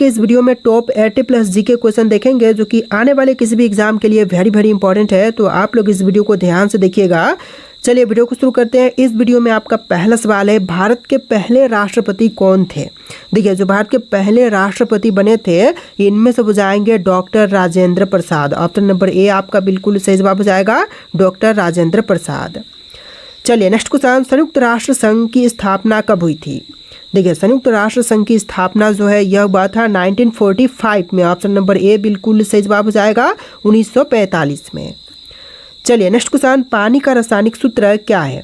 के इस वीडियो में टॉप 80 प्लस जीके क्वेश्चन देखेंगे जो कि आने वाले किसी भी एग्जाम के लिए वेरी इंपॉर्टेंट है। तो आप लोग इस वीडियो को ध्यान से देखिएगा। चलिए वीडियो को शुरू करते हैं। इस वीडियो में आपका पहला सवाल है, भारत के पहले राष्ट्रपति कौन थे? देखिए, जो भारत के पहले राष्ट्रपति बने थे इनमें से हो जाएंगे doctor Rajendra Prasad. Option number A आपका बिल्कुल सही जवाब हो जाएगा, डॉक्टर राजेंद्र प्रसाद। चलिए नेक्स्ट क्वेश्चन, संयुक्त राष्ट्र संघ की स्थापना कब हुई थी? देखिए, संयुक्त राष्ट्र संघ की स्थापना जो है यह हुआ था 1945 में। ऑप्शन नंबर ए बिल्कुल सही जवाब हो जाएगा, 1945 में। चलिए नेक्स्ट क्वेश्चन, पानी का रासायनिक सूत्र क्या है?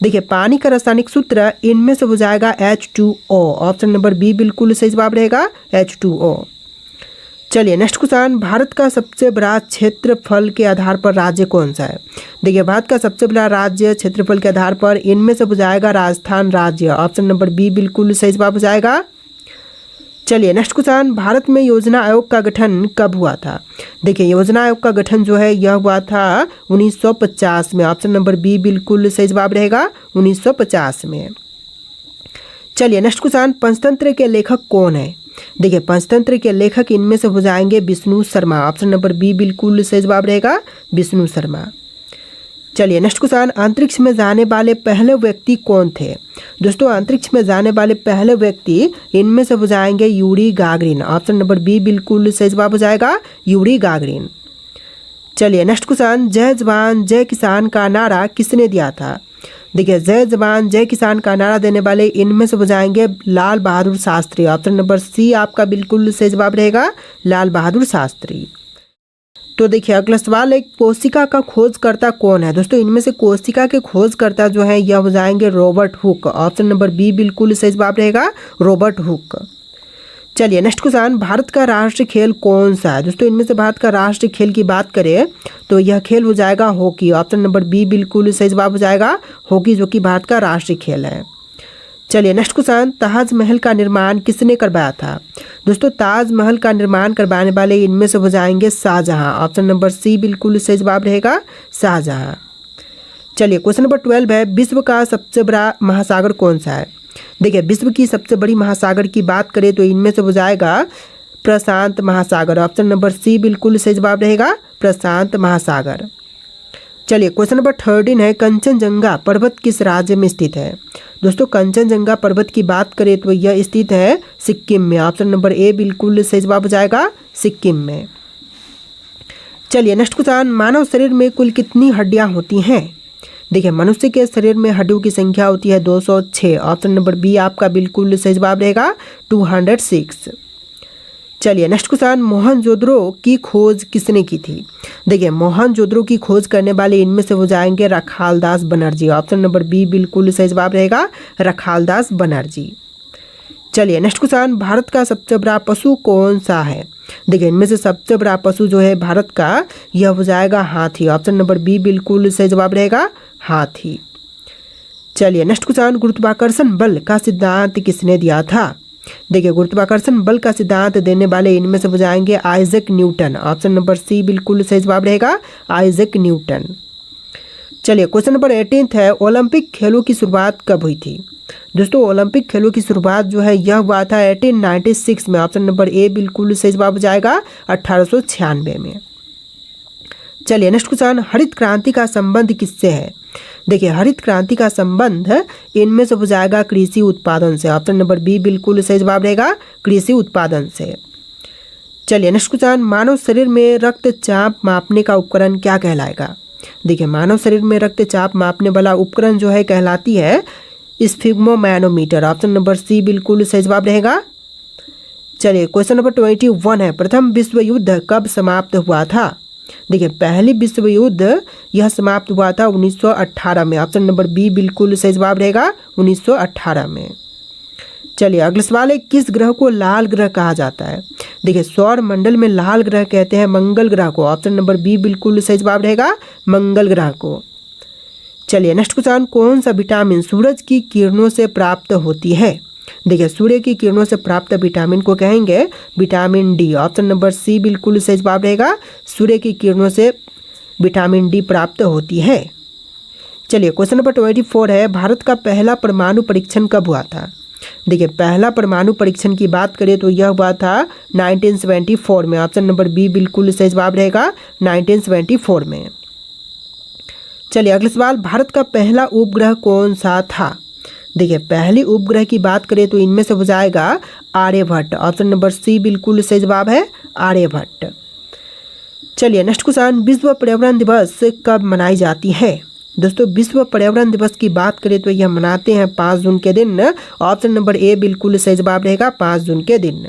देखिए, पानी का रासायनिक सूत्र इनमें से हो जाएगा H2O। ऑप्शन नंबर बी बिल्कुल सही जवाब रहेगा, H2O। चलिए नेक्स्ट क्वेश्चन, भारत का सबसे बड़ा क्षेत्रफल के आधार पर राज्य कौन सा है? देखिए, भारत का सबसे बड़ा राज्य क्षेत्रफल के आधार पर इनमें से हो जाएगा राजस्थान राज्य। ऑप्शन नंबर बी बिल्कुल सही जवाब हो जाएगा। चलिए नेक्स्ट क्वेश्चन, भारत में योजना आयोग का गठन कब हुआ था? देखिए, योजना आयोग का गठन जो है यह हुआ था 1950 में। ऑप्शन नंबर बी बिल्कुल सही जवाब रहेगा, 1950 में। चलिए नेक्स्ट क्वेश्चन, पंचतंत्र के लेखक कौन है? देखिए, पंचतंत्र के लेखक इनमें से हो जाएंगे Vishnu Sharma. Option number B बिल्कुल सही जवाब रहेगा, विष्णु शर्मा। चलिए नेक्स्ट क्वेश्चन, अंतरिक्ष में जाने वाले पहले व्यक्ति कौन थे? दोस्तों, अंतरिक्ष में जाने वाले पहले व्यक्ति इनमें से हो जाएंगे Yuri Gagarin. Option number B बिल्कुल सही जवाब हो जाएगा, यूरी गागरिन। चलिए नेक्स्ट क्वेश्चन, जय जवान जय किसान का नारा किसने दिया था? देखिए, जय जवान जय किसान का नारा देने वाले इनमें से हो जाएंगे लाल बहादुर शास्त्री। ऑप्शन नंबर सी आपका बिल्कुल सही जवाब रहेगा, लाल बहादुर शास्त्री। तो देखिए, अगला सवाल है, कोशिका का खोजकर्ता कौन है? दोस्तों, इनमें से कोशिका के खोजकर्ता जो है यह हो जाएंगे Robert Hooke. Option number B बिल्कुल सही जवाब रहेगा, रॉबर्ट हुक। चलिए नेक्स्ट क्वेश्चन, भारत का राष्ट्रीय खेल कौन सा है? दोस्तों, इनमें से भारत का राष्ट्रीय खेल की बात करें तो यह खेल हो जाएगा हॉकी। ऑप्शन नंबर बी बिल्कुल सही जवाब हो जाएगा, हॉकी, जो कि भारत का राष्ट्रीय खेल है। चलिए नेक्स्ट क्वेश्चन, ताजमहल का निर्माण किसने करवाया था? दोस्तों, ताजमहल का निर्माण करवाने वाले इनमें से हो जाएंगे शाहजहां। ऑप्शन नंबर सी बिल्कुल सही जवाब रहेगा, शाहजहां। चलिए क्वेश्चन नंबर 12 है, विश्व का सबसे बड़ा महासागर कौन सा है? देखिए, विश्व की सबसे बड़ी महासागर की बात करें तो इनमें से हो जाएगा प्रशांत महासागर। ऑप्शन नंबर सी बिल्कुल सही जवाब रहेगा, प्रशांत महासागर। चलिए क्वेश्चन नंबर 13 है, कंचनजंगा पर्वत किस राज्य में स्थित है? दोस्तों, कंचनजंगा पर्वत की बात करें तो यह स्थित है सिक्किम में। ऑप्शन नंबर ए बिल्कुल सही जवाब हो जाएगा, सिक्किम में। चलिए नेक्स्ट क्वेश्चन, मानव शरीर में कुल कितनी हड्डियां होती हैं? देखिए, मनुष्य के शरीर में हड्डियों की संख्या होती है 206। ऑप्शन नंबर बी आपका बिल्कुल सही जवाब रहेगा, 206। चलिए नेक्स्ट क्वेश्चन, मोहनजोदड़ो की खोज किसने की थी? देखिए, मोहनजोदड़ो की खोज करने वाले इनमें से हो जाएंगे Rakhaldas Banerjee. Option number B बिल्कुल सही जवाब रहेगा, रखालदास बनर्जी। चलिए नेक्स्ट क्वेश्चन, भारत का सबसे बड़ा पशु कौन सा है? देखिए, इनमें से सबसे बड़ा पशु जो है भारत का यह हो जाएगा हाथी। ऑप्शन नंबर बी बिल्कुल सही जवाब रहेगा, हाथी। चलिए नेक्स्ट क्वेश्चन, गुरुत्वाकर्षण बल का सिद्धांत किसने दिया था? देखिए, गुरुत्वाकर्षण बल का सिद्धांत देने वाले इनमें से हो जाएंगे Isaac Newton. Option number C बिल्कुल सही जवाब रहेगा, आइजैक न्यूटन। चलिए क्वेश्चन नंबर 18 है, ओलंपिक खेलों की शुरुआत कब हुई थी? दोस्तों, ओलंपिक खेलों की शुरुआत जो है यह हुआ था 1896 में। ऑप्शन नंबर ए बिल्कुल सही जवाब हो जाएगा, 1896 में। चलिए नेक्स्ट क्वेश्चन, हरित क्रांति का संबंध किससे है? देखिए, हरित क्रांति का संबंध इनमें से हो जाएगा कृषि उत्पादन से। ऑप्शन नंबर बी बिल्कुल सही जवाब रहेगा, कृषि उत्पादन से। चलिए नेक्स्ट क्वेश्चन, मानव शरीर में रक्तचाप मापने का उपकरण क्या कहलाएगा? देखिए, मानव शरीर में रक्तचाप मापने वाला उपकरण जो है कहलाती है स्फिग्मोमैनोमीटर। ऑप्शन नंबर सी बिल्कुल सही जवाब रहेगा। चलिए क्वेश्चन नंबर 21 है, प्रथम विश्व युद्ध कब समाप्त हुआ था? देखिए, पहली विश्व युद्ध यह समाप्त हुआ था 1918 में। ऑप्शन नंबर बी बिल्कुल सही जवाब रहेगा, 1918 में। चलिए अगला सवाल है, किस ग्रह को लाल ग्रह कहा जाता है? देखिए, सौर मंडल में लाल ग्रह कहते हैं मंगल ग्रह को। ऑप्शन नंबर बी बिल्कुल सही जवाब रहेगा, मंगल ग्रह को। चलिए नेक्स्ट क्वेश्चन, कौन सा विटामिन सूरज की किरणों से प्राप्त होती है? देखिए, सूर्य की किरणों से प्राप्त विटामिन को कहेंगे vitamin D. Option number C बिल्कुल सही जवाब रहेगा, सूर्य की किरणों से विटामिन डी प्राप्त होती है। चलिए क्वेश्चन नंबर 24 है, भारत का पहला परमाणु परीक्षण कब हुआ था? देखिए पहला परमाणु परीक्षण की बात करें तो यह हुआ था 1974 में। ऑप्शन नंबर बी बिल्कुल सही जवाब रहेगा 1974 में। चलिए अगला सवाल, भारत का पहला उपग्रह कौन सा था? देखिए पहली उपग्रह की बात करें तो इनमें से हो जाएगा आर्यभट्ट। ऑप्शन नंबर सी बिल्कुल सही जवाब है आर्यभट्ट। चलिए नेक्स्ट क्वेश्चन, विश्व पर्यावरण दिवस कब मनाई जाती है? दोस्तों विश्व पर्यावरण दिवस की बात करें तो यह मनाते हैं 5 जून के दिन। ऑप्शन नंबर ए बिल्कुल सही जवाब रहेगा 5 जून के दिन।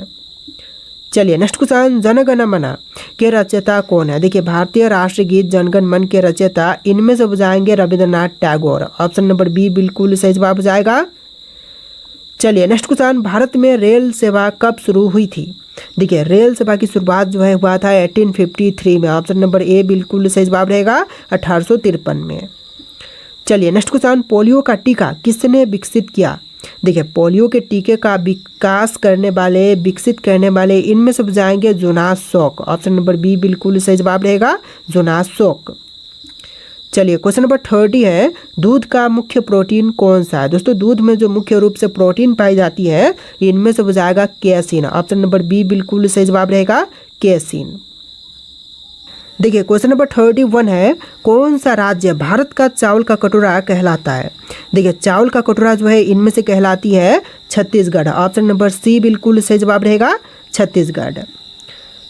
चलिए नेक्स्ट क्वेश्चन, जनगण मन के रचयिता कौन है? देखिए भारतीय राष्ट्रीय गीत जनगण मन के रचयिता इनमें से हो जाएंगे Rabindranath Tagore. Option number B बिल्कुल सही जवाब हो जाएगा। चलिए नेक्स्ट क्वेश्चन, भारत में रेल सेवा कब शुरू हुई थी? देखिए रेल सेवा की शुरुआत जो है हुआ था 1853 में। ऑप्शन नंबर ए बिल्कुल सही जवाब रहेगा 1853 में। चलिए नेक्स्ट क्वेश्चन, पोलियो का टीका किसने विकसित किया? देखिए पोलियो के टीके का विकास करने वाले विकसित करने वाले इनमें से जाएंगे Jonas Salk. Option number B बिल्कुल सही जवाब रहेगा जोनास सॉक। चलिए क्वेश्चन नंबर 30 है, दूध का मुख्य प्रोटीन कौन सा है? दोस्तों दूध में जो मुख्य रूप से प्रोटीन पाई जाती है इनमें से हो जाएगा कैसीन। ऑप्शन नंबर बी बिल्कुल सही जवाब रहेगा कैसीन। देखिए क्वेश्चन नंबर 31 है, कौन सा राज्य भारत का चावल का कटोरा कहलाता है? देखिए चावल का कटोरा जो है इनमें से कहलाती है छत्तीसगढ़। ऑप्शन नंबर सी बिल्कुल सही जवाब रहेगा छत्तीसगढ़।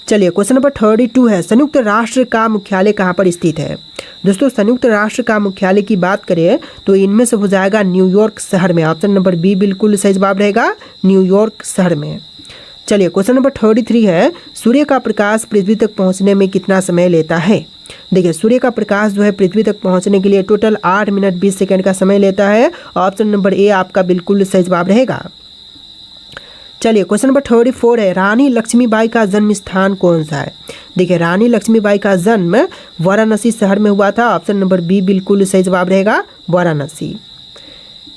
चलिए क्वेश्चन नंबर 32 है, संयुक्त राष्ट्र का मुख्यालय कहाँ पर स्थित है? दोस्तों संयुक्त राष्ट्र का मुख्यालय की बात करें तो इनमें से हो जाएगा न्यूयॉर्क शहर में। ऑप्शन नंबर बी बिल्कुल सही जवाब रहेगा न्यूयॉर्क शहर में। चलिए क्वेश्चन नंबर 33 है, सूर्य का प्रकाश पृथ्वी तक पहुंचने में कितना समय लेता है? देखिए सूर्य का प्रकाश जो है पृथ्वी तक पहुंचने के लिए टोटल 8 मिनट 20 सेकंड का समय लेता है। ऑप्शन नंबर ए आपका बिल्कुल सही जवाब रहेगा। चलिए क्वेश्चन नंबर 34 है, रानी लक्ष्मीबाई का जन्म स्थान कौन सा है? देखिए रानी लक्ष्मीबाई का जन्म वाराणसी शहर में हुआ था। ऑप्शन नंबर बी बिल्कुल सही जवाब रहेगा वाराणसी।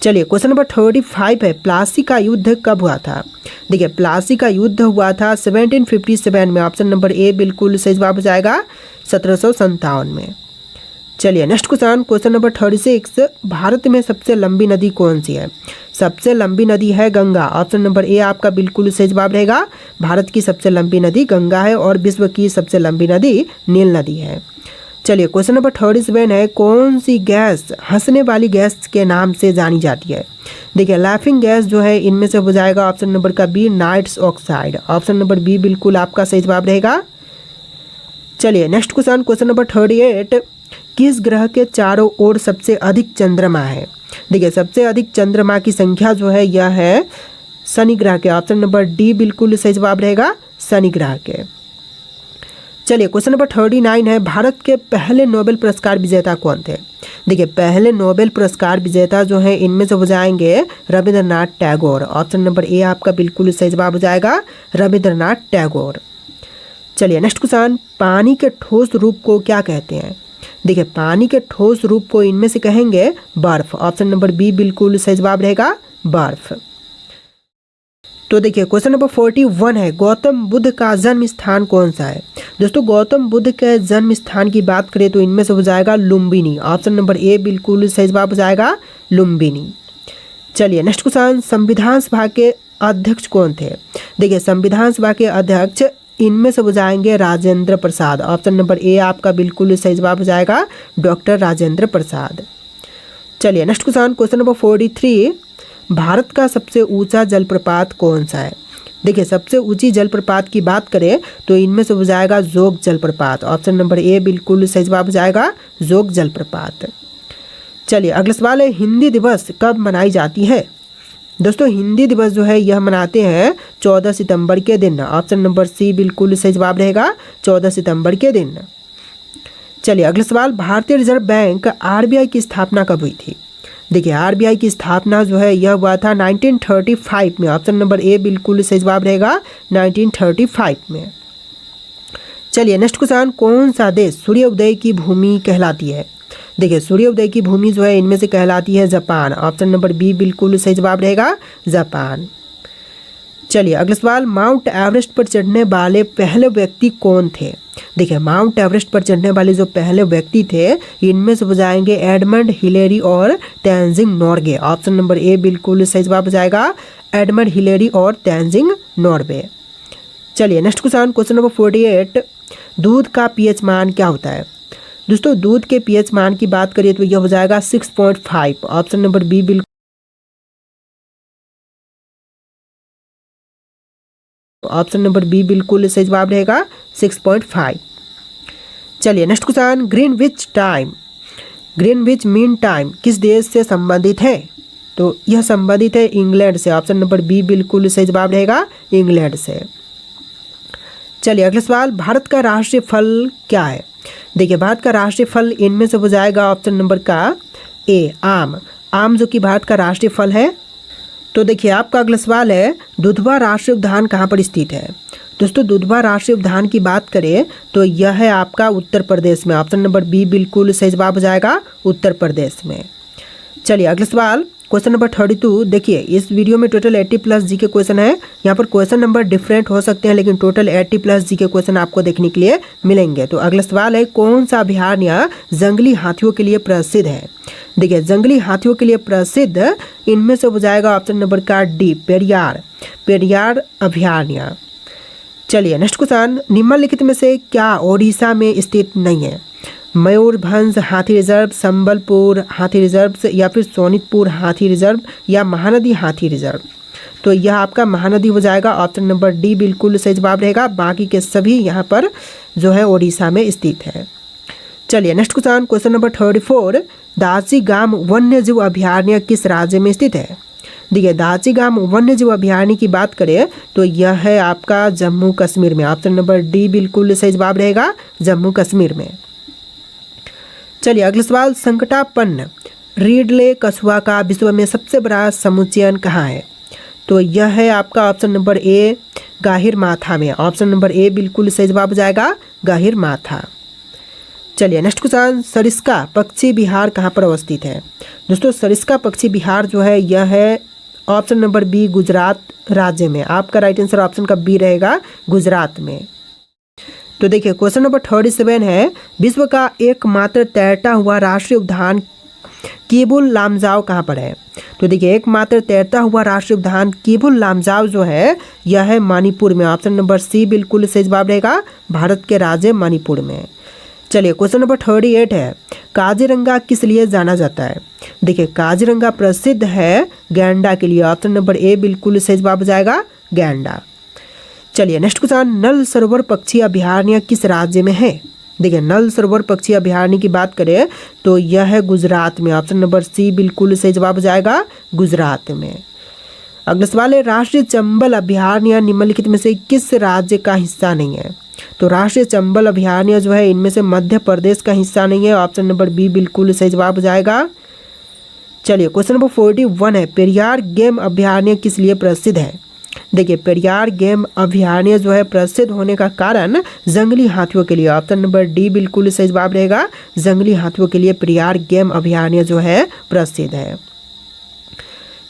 चलिए क्वेश्चन नंबर 35 है, प्लासी का युद्ध कब हुआ था? देखिए प्लासी का युद्ध हुआ था 1757 में। ऑप्शन नंबर ए बिल्कुल सही जवाब हो जाएगा 1757 में। चलिए नेक्स्ट क्वेश्चन नंबर 36, भारत में सबसे लंबी नदी कौन सी है? सबसे लंबी नदी है गंगा। ऑप्शन नंबर ए आपका बिल्कुल सही जवाब रहेगा। भारत की सबसे लंबी नदी गंगा है और विश्व की सबसे लंबी नदी नील नदी है। चलिए क्वेश्चन नंबर 37 है, कौन सी गैस हंसने वाली गैस के नाम से जानी जाती है? देखिए लाफिंग गैस जो है इनमें से हो जाएगा ऑप्शन नंबर का B nitrous oxide. Option number B बिल्कुल आपका सही जवाब रहेगा। चलिए नेक्स्ट क्वेश्चन नंबर 38, किस ग्रह के चारों ओर सबसे अधिक चंद्रमा है? देखिए सबसे अधिक चंद्रमा की संख्या जो है यह है शनि ग्रह के। ऑप्शन नंबर डी बिल्कुल सही जवाब रहेगा शनि ग्रह के। चलिए क्वेश्चन नंबर 39 है, भारत के पहले नोबेल पुरस्कार विजेता कौन थे? देखिए पहले नोबेल पुरस्कार विजेता जो है इनमें से हो जाएंगे Rabindranath Tagore. Option number A आपका बिल्कुल सही जवाब हो जाएगा रविंद्रनाथ टैगोर। चलिए नेक्स्ट क्वेश्चन, पानी के ठोस रूप को क्या कहते हैं? देखिए पानी के ठोस रूप को इनमें से कहेंगे बर्फ। ऑप्शन नंबर बी बिल्कुल सही जवाब रहेगा बर्फ। तो देखिए क्वेश्चन नंबर 41 है, गौतम बुद्ध का जन्म स्थान कौन सा है? दोस्तों गौतम बुद्ध के जन्म स्थान की बात करें तो इनमें से हो जाएगा लुम्बिनी। ऑप्शन नंबर ए बिल्कुल सही जवाब हो जाएगा लुम्बिनी। चलिए नेक्स्ट क्वेश्चन, संविधान सभा के अध्यक्ष कौन थे? देखिए संविधान सभा के अध्यक्ष इनमें से हो जाएंगे Rajendra Prasad. Option number A आपका बिल्कुल सही जवाब हो जाएगा डॉक्टर राजेंद्र प्रसाद। चलिए नेक्स्ट क्वेश्चन नंबर 43, भारत का सबसे ऊंचा जलप्रपात कौन सा है? देखिए सबसे ऊंची जलप्रपात की बात करें तो इनमें से हो जाएगा जोग जलप्रपात। ऑप्शन नंबर ए बिल्कुल सही जवाब हो जाएगा जोग जलप्रपात। चलिए अगला सवाल है, हिंदी दिवस कब मनाई जाती है? दोस्तों हिंदी दिवस जो है यह मनाते हैं 14 सितंबर के दिन। ऑप्शन नंबर सी बिल्कुल सही जवाब रहेगा 14 सितंबर के दिन। चलिए अगला सवाल, भारतीय रिजर्व बैंक आरबीआई की स्थापना कब हुई थी? देखिए आरबीआई की स्थापना जो है यह हुआ था 1935 में। ऑप्शन नंबर ए बिल्कुल सही जवाब रहेगा 1935 में। चलिए नेक्स्ट क्वेश्चन, कौन सा देश सूर्योदय की भूमि कहलाती है? देखिए सूर्योदय की भूमि जो है इनमें से कहलाती है जापान। ऑप्शन नंबर बी बिल्कुल सही जवाब रहेगा जापान। चलिए अगला सवाल, माउंट एवरेस्ट पर चढ़ने वाले पहले व्यक्ति कौन थे? देखिए माउंट एवरेस्ट पर चढ़ने वाले जो पहले व्यक्ति थे इनमें से हो जाएंगे एडमंड हिलेरी और Tenzing Norgay. Option number A बिल्कुल सही जवाब हो जाएगा एडमंड हिलेरी और तेंजिंग नॉर्वे। चलिए नेक्स्ट क्वेश्चन नंबर 48, दूध का पीएच मान क्या होता है? दोस्तों दूध के पीएच मान की बात करिए तो यह हो जाएगा 6.5। ऑप्शन नंबर बी बिल्कुल, ऑप्शन नंबर बी बिल्कुल सही जवाब रहेगा 6.5। चलिए next question, Greenwich mean time किस देश से संबंधित है? तो यह संबंधित है इंग्लैंड से। ऑप्शन नंबर बी बिल्कुल सही जवाब रहेगा इंग्लैंड से। चलिए अगला सवाल, भारत का राष्ट्रीय फल क्या है? देखिए भारत का राष्ट्रीय फल इनमें से हो जाएगा ऑप्शन नंबर का ए, आम। आम जो कि भारत का राष्ट्रीय फल है। तो देखिए आपका अगला सवाल है, दुधवा राष्ट्रीय उद्यान कहाँ पर स्थित है? दोस्तों दुधवा राष्ट्रीय उद्यान की बात करें तो यह है आपका उत्तर प्रदेश में। ऑप्शन नंबर बी बिल्कुल सही जवाब हो जाएगा उत्तर प्रदेश में। चलिए अगला सवाल, क्वेश्चन नंबर 32। देखिए इस वीडियो में टोटल 80+ जी के क्वेश्चन है। यहाँ पर क्वेश्चन नंबर डिफरेंट हो सकते हैं लेकिन टोटल 80+ जी के क्वेश्चन आपको देखने के लिए मिलेंगे। तो अगला सवाल है, कौन सा अभयारण्य जंगली हाथियों के लिए प्रसिद्ध है? देखिए जंगली हाथियों के लिए प्रसिद्ध इनमें से हो जाएगा ऑप्शन नंबर का डी, पेरियार अभयारण्य। चलिए नेक्स्ट क्वेश्चन, निम्नलिखित में से क्या ओडिशा में स्थित नहीं है? मयूरभंज हाथी रिजर्व, संबलपुर हाथी रिजर्व या फिर सोनितपुर हाथी रिजर्व या महानदी हाथी रिजर्व। तो यह आपका महानदी हो जाएगा। ऑप्शन नंबर डी बिल्कुल सही जवाब रहेगा। बाकी के सभी यहाँ पर जो है ओडिशा में स्थित है। चलिए नेक्स्ट क्वेश्चन नंबर 34, दाचीगाम वन्यजीव अभयारण्य किस राज्य में स्थित है? देखिए दाचीगाम वन्यजीव अभयारण्य की बात करें तो यह है आपका जम्मू कश्मीर में। ऑप्शन नंबर डी बिल्कुल सही जवाब रहेगा जम्मू कश्मीर में। चलिए अगला सवाल, संकटापन्न रीडले कछुआ का विश्व में सबसे बड़ा समुच्चयन कहाँ है? तो यह है आपका ऑप्शन नंबर ए, गाहिरमाथा में। ऑप्शन नंबर ए बिल्कुल सही जवाब हो जाएगा गाहिरमाथा। चलिए नेक्स्ट क्वेश्चन, सरिस्का पक्षी विहार कहाँ पर अवस्थित है? दोस्तों सरिस्का पक्षी विहार जो है यह है ऑप्शन नंबर बी, गुजरात राज्य में। आपका राइट आंसर ऑप्शन का बी रहेगा गुजरात में। तो देखिए क्वेश्चन नंबर 37 है, विश्व का एकमात्र तैरता हुआ राष्ट्रीय उद्यान केबुल लामजाओ कहाँ पर है? तो देखिए एकमात्र तैरता हुआ राष्ट्रीय उद्यान केबुल लामजाओ जो है यह है मणिपुर में। ऑप्शन नंबर सी बिल्कुल सही जवाब रहेगा भारत के राज्य मणिपुर में। चलिए क्वेश्चन नंबर 38 है, काजीरंगा किस लिए जाना जाता है? देखिए काजीरंगा प्रसिद्ध है गैंडा के लिए। ऑप्शन नंबर ए बिल्कुल सही जवाब हो जाएगा गैंडा। चलिए नेक्स्ट क्वेश्चन, नल सरोवर पक्षी अभयारण्य किस राज्य में है? देखिए नल सरोवर पक्षी अभयारण्य की बात करें तो यह है गुजरात में। ऑप्शन नंबर सी बिल्कुल सही जवाब हो जाएगा गुजरात में। अगला सवाल है, राष्ट्रीय चंबल अभयारण्य निम्नलिखित में से किस राज्य का हिस्सा नहीं है? तो राष्ट्रीय चंबल अभयारण्य जो है इनमें से मध्य प्रदेश का हिस्सा नहीं है। ऑप्शन नंबर बी बिल्कुल सही जवाब हो जाएगा। चलिए क्वेश्चन नंबर 41 है, पेरियार गेम अभयारण्य किस लिए प्रसिद्ध है? देखिए पेरियार गेम अभयारण्य जो है प्रसिद्ध होने का कारण जंगली हाथियों के लिए। ऑप्शन नंबर डी बिल्कुल सही जवाब रहेगा जंगली हाथियों के लिए पेरियार गेम अभयारण्य जो है प्रसिद्ध है।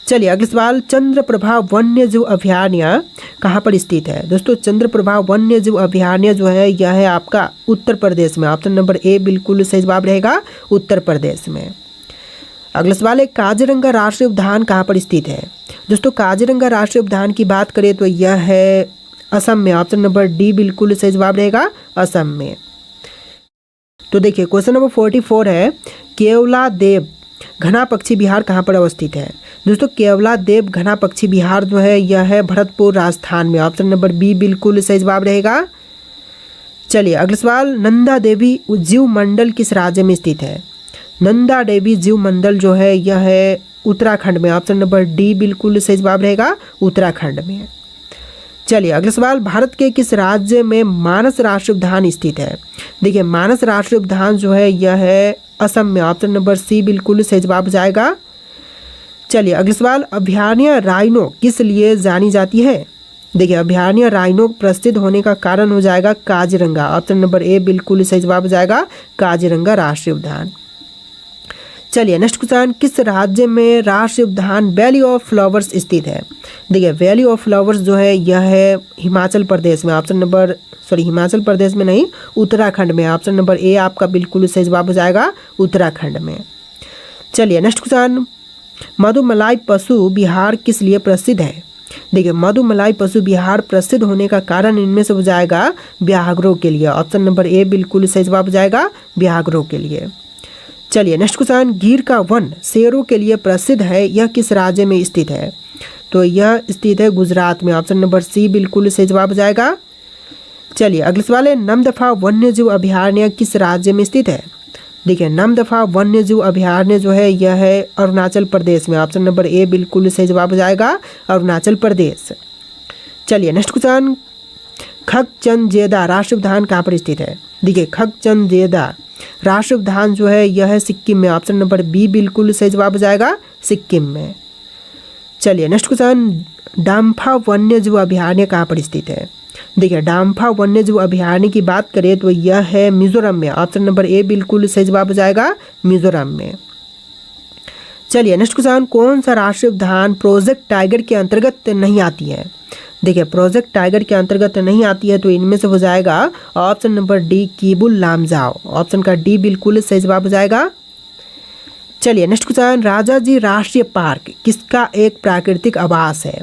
चलिए अगला सवाल, चंद्रप्रभा वन्यजीव अभयारण्य कहाँ पर स्थित है? दोस्तों चंद्रप्रभा वन्यजीव अभयारण्य जो है यह है आपका उत्तर प्रदेश में। ऑप्शन नंबर ए बिल्कुल सही जवाब रहेगा उत्तर प्रदेश में। अगला सवाल है, काजीरंगा राष्ट्रीय उद्यान कहाँ पर स्थित है? दोस्तों काजीरंगा राष्ट्रीय उद्यान की बात करें तो यह है असम में। ऑप्शन नंबर डी बिल्कुल सही जवाब रहेगा असम में। तो देखिए क्वेश्चन नंबर 44 है, केवला देव घना पक्षी विहार कहाँ पर अवस्थित है? दोस्तों केवला देव घना पक्षी विहार जो है यह है भरतपुर राजस्थान में। ऑप्शन नंबर बी बिल्कुल सही जवाब रहेगा। चलिए अगला सवाल, नंदा देवी जीव मंडल किस राज्य में स्थित है? नंदा देवी जीव मंडल जो है यह है उत्तराखंड में। ऑप्शन नंबर डी बिल्कुल सही जवाब रहेगा उत्तराखंड में। चलिए अगला सवाल, भारत के किस राज्य में मानस राष्ट्रीय उद्यान स्थित है? देखिए मानस राष्ट्रीय उद्यान जो है यह है असम में। ऑप्शन नंबर सी बिल्कुल सही जवाब जाएगा। चलिए अगला सवाल, अभयारण्य राइनो किस लिए जानी जाती है? देखिए अभयारण्य राइनो प्रसिद्ध होने का कारण हो जाएगा काजीरंगा। ऑप्शन नंबर ए बिल्कुल सही जवाब जाएगा काजीरंगा राष्ट्रीय उद्यान। चलिए नेक्स्ट क्वेश्चन, किस राज्य में राष्ट्रीय उद्यान वैली ऑफ फ्लावर्स स्थित है? देखिए वैली ऑफ फ्लावर्स जो है यह है हिमाचल प्रदेश में। ऑप्शन नंबर हिमाचल प्रदेश में नहीं उत्तराखंड में। ऑप्शन नंबर ए आपका बिल्कुल सही जवाब हो जाएगा उत्तराखंड में। चलिए नेक्स्ट क्वेश्चन, मधुमलाई पशु विहार किस लिए प्रसिद्ध है? देखिए मधुमलाई पशु विहार प्रसिद्ध होने का कारण इनमें से हो जाएगा व्याघ्रों के लिए। ऑप्शन नंबर ए बिल्कुल सही जवाब हो जाएगा व्याघ्रों के लिए। चलिए नेक्स्ट क्वेश्चन, गिर का वन शेरों के लिए प्रसिद्ध है, यह किस राज्य में स्थित है? तो यह स्थित है गुजरात में। ऑप्शन नंबर सी बिल्कुल सही जवाब हो जाएगा। चलिए अगले सवाल है, नमदफा वन्यजीव अभयारण्य किस राज्य में स्थित है? देखिए नमदफा वन्यजीव अभयारण्य जो है यह है अरुणाचल प्रदेश में। ऑप्शन नंबर ए बिल्कुल सही जवाब हो जाएगा अरुणाचल प्रदेश। चलिए नेक्स्ट क्वेश्चन, खगचंदजेदा राष्ट्रीय उद्यान कहाँ पर स्थित है? देखिए खगचंदजेदा राष्ट्रीय उद्यान जो है यह है सिक्किम में। ऑप्शन नंबर बी बिल्कुल सही जवाब हो जाएगा सिक्किम में। चलिए नेक्स्ट क्वेश्चन, डाम्फा वन्यजीव अभयारण्य कहाँ पर स्थित है? देखिए डाम्फा वन्यजीव अभयारण्य की बात करें तो यह है मिजोरम में। ऑप्शन नंबर ए बिल्कुल सही जवाब हो जाएगा मिजोरम में। चलिए नेक्स्ट क्वेश्चन, कौन सा राष्ट्रीय उद्यान प्रोजेक्ट टाइगर के अंतर्गत नहीं आती है? देखिए प्रोजेक्ट टाइगर के अंतर्गत नहीं आती है तो इनमें से हो जाएगा option number D Keibul Lamjao. Option का डी बिल्कुल सही जवाब हो जाएगा। चलिए नेक्स्ट क्वेश्चन, राजाजी राष्ट्रीय पार्क किसका एक प्राकृतिक आवास है?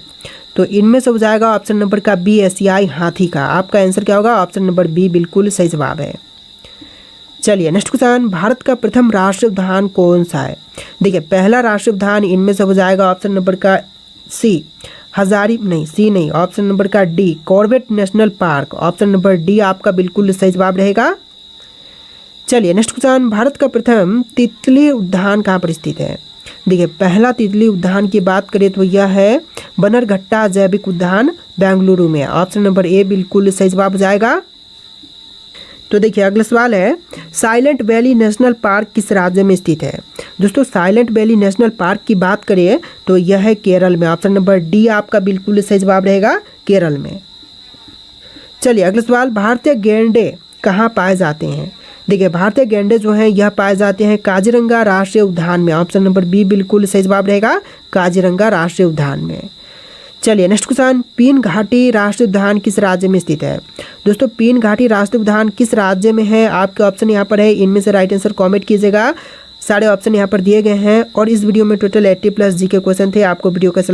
तो इनमें से हो जाएगा ऑप्शन नंबर का बी एशियाई हाथी का। आपका आंसर क्या होगा? ऑप्शन नंबर बी बिल्कुल सही जवाब है। चलिए नेक्स्ट क्वेश्चन, भारत का प्रथम राष्ट्रीय उद्यान कौन सा है? देखिए पहला राष्ट्रीय उद्यान इनमें से हो जाएगा ऑप्शन नंबर का सी ऑप्शन नंबर का D Corbett national park. Option number D आपका बिल्कुल सही जवाब रहेगा। चलिए नेक्स्ट क्वेश्चन, भारत का प्रथम तितली उद्यान कहाँ पर स्थित है? देखिए पहला तितली उद्यान की बात करें तो यह है बन्नरघट्टा जैविक उद्यान बेंगलुरु में। ऑप्शन नंबर ए बिल्कुल सही जवाब हो जाएगा। तो देखिए अगला सवाल है, साइलेंट वैली नेशनल पार्क किस राज्य में स्थित है? दोस्तों साइलेंट वैली नेशनल पार्क की बात करें तो यह है केरल में। ऑप्शन नंबर डी आपका बिल्कुल सही जवाब रहेगा केरल में। चलिए अगला सवाल, भारतीय गैंडे कहाँ पाए जाते हैं? देखिए भारतीय गैंडे जो हैं यह पाए जाते हैं काजीरंगा राष्ट्रीय उद्यान में। ऑप्शन नंबर बी बिल्कुल सही जवाब रहेगा काजीरंगा राष्ट्रीय उद्यान में। चलिए नेक्स्ट क्वेश्चन, पीन घाटी राष्ट्रीय उद्यान किस राज्य में स्थित है? दोस्तों पीन घाटी राष्ट्रीय उद्यान किस राज्य में है? आपके ऑप्शन यहाँ पर है, इनमें से राइट आंसर कमेंट कीजिएगा। सारे ऑप्शन यहाँ पर दिए गए हैं और इस वीडियो में टोटल 80+ जीके क्वेश्चन थे। आपको वीडियो कैसा